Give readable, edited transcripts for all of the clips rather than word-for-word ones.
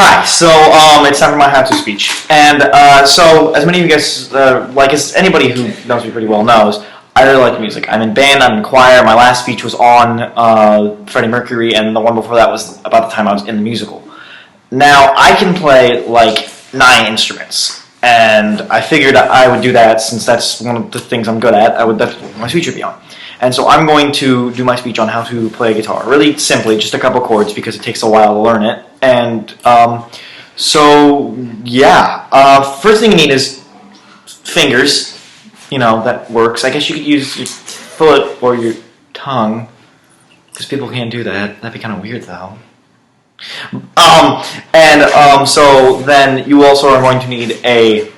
Hi, so it's time for my how-to speech, and so as many of you guys, as anybody who knows me pretty well knows, I really like music. I'm in band, I'm in choir. My last speech was on Freddie Mercury, and the one before that was about the time I was in the musical. Now I can play like 9 instruments, and I figured I would do that since that's one of the things I'm good at. That's what my speech would be on. And so I'm going to do my speech on how to play guitar. Really simply, just a couple chords because it takes a while to learn it. And first thing you need is fingers. You know, that works. I guess you could use your foot or your tongue because people can't do that. That'd be kind of weird though. So then you also are going to need a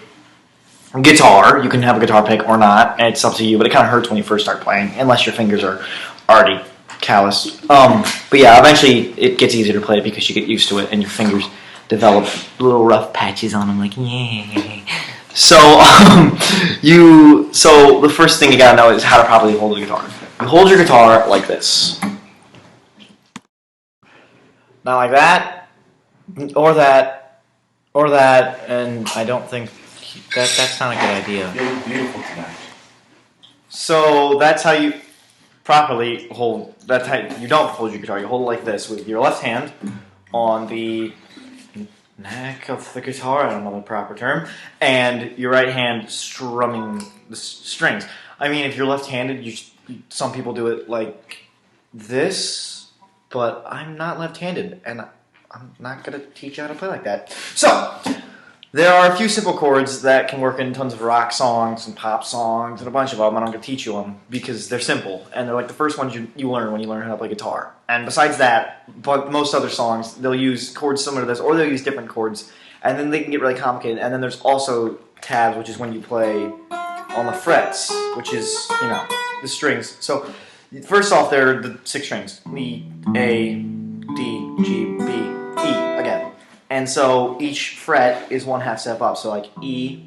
guitar. You can have a guitar pick or not. It's up to you, but it kind of hurts when you first start playing, unless your fingers are already calloused. But yeah, eventually it gets easier to play because you get used to it, and your fingers develop little rough patches on them, like yeah. So the first thing you gotta know is how to properly hold the guitar. You hold your guitar like this, not like that, or that, or that, and I don't think. That's not a good idea. You look beautiful tonight. So that's how you properly hold. That's how you don't hold your guitar. You hold it like this with your left hand on the neck of the guitar. I don't know the proper term, and your right hand strumming the strings. I mean, if you're left-handed, some people do it like this, but I'm not left-handed, and I'm not gonna teach you how to play like that. So. There are a few simple chords that can work in tons of rock songs and pop songs and a bunch of them. I'm going to teach you them because they're simple and they're like the first ones you learn when you learn how to play guitar. And besides that, but most other songs, they'll use chords similar to this or they'll use different chords and then they can get really complicated. And then there's also tabs, which is when you play on the frets, which is, you know, the strings. So first off, there are the 6 strings. E, A, D, G, B, E again. And so each fret is 1/2 step up. So like E,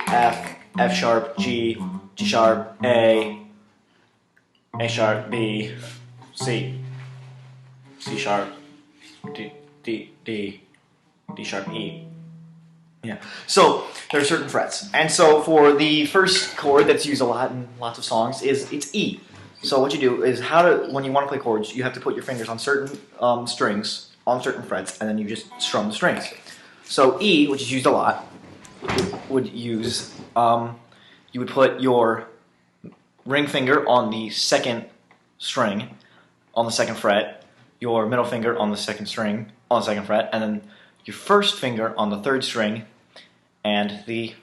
F, F sharp, G, G sharp, A sharp, B, C, C sharp, D sharp, E. Yeah. So there are certain frets. And so for the first chord that's used a lot in lots of songs it's E. So what you do is when you want to play chords, you have to put your fingers on certain strings on certain frets, and then you just strum the strings. So E, which is used a lot, would use, you would put your ring finger on the 2nd string, on the 2nd fret, your middle finger on the 2nd string, on the 2nd fret, and then your first finger on the 3rd string, and the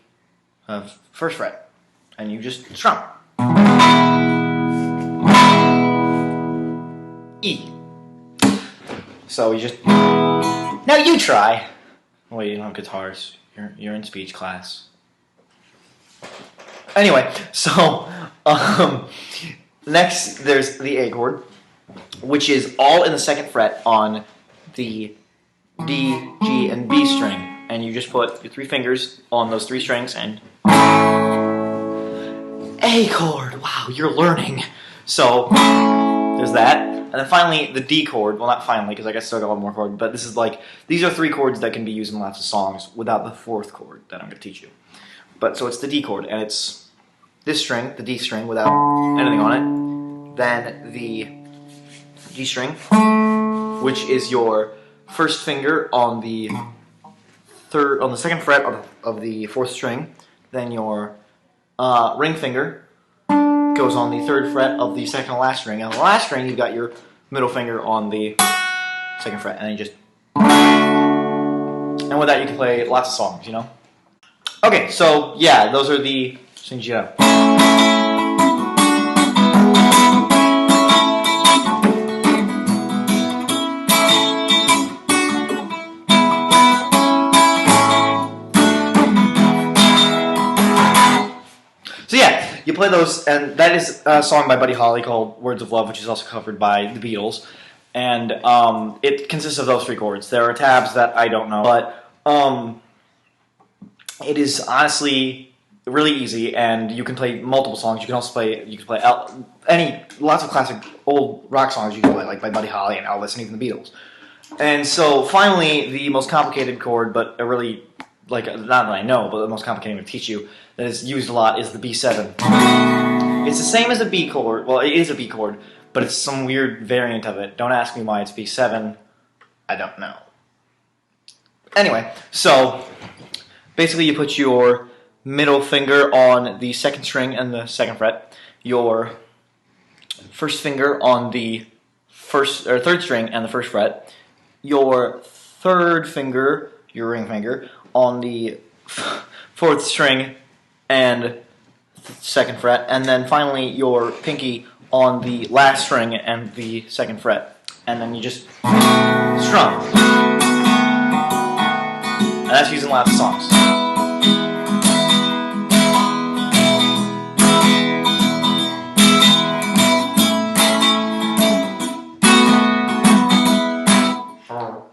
1st fret, and you just strum. E. So you just, now you try. Well, you don't have guitars. You're in speech class. Anyway, so next there's the A chord, which is all in the 2nd fret on the D, G, and B string, and you just put your 3 fingers on those 3 strings and A chord. Wow, you're learning. So there's that. And then finally, the D chord. Well, not finally, because I guess I still got one more chord. But this is these are 3 chords that can be used in lots of songs without the 4th chord that I'm going to teach you. But so it's the D chord, and it's this string, the D string, without anything on it. Then the G string, which is your first finger on the 2nd fret of the 4th string. Then your ring finger goes on the 3rd fret of the 2nd to last string. And on the last string, you've got your middle finger on the 2nd fret, and then you just. And with that, you can play lots of songs, you know. Okay, so yeah, those are the things you know. So yeah. You play those, and that is a song by Buddy Holly called Words of Love, which is also covered by the Beatles. And it consists of those 3 chords. There are tabs that I don't know, but it is honestly really easy, and you can play multiple songs. You can also play, lots of classic old rock songs you can play, like by Buddy Holly and Elvis and even the Beatles. And so finally, the most complicated chord, but a really, like, not that I know, but the most complicated to teach you, that is used a lot, is the B7. It's the same as a B chord. Well, it is a B chord, but it's some weird variant of it. Don't ask me why it's B7. I don't know. Anyway, so basically you put your middle finger on the second string and the second fret, your first finger on the third string and the first fret, your third finger, your ring finger, on the fourth string and second fret, and then finally your pinky on the last string and the second fret, and then you just strum. And that's used in lots of songs. Oh.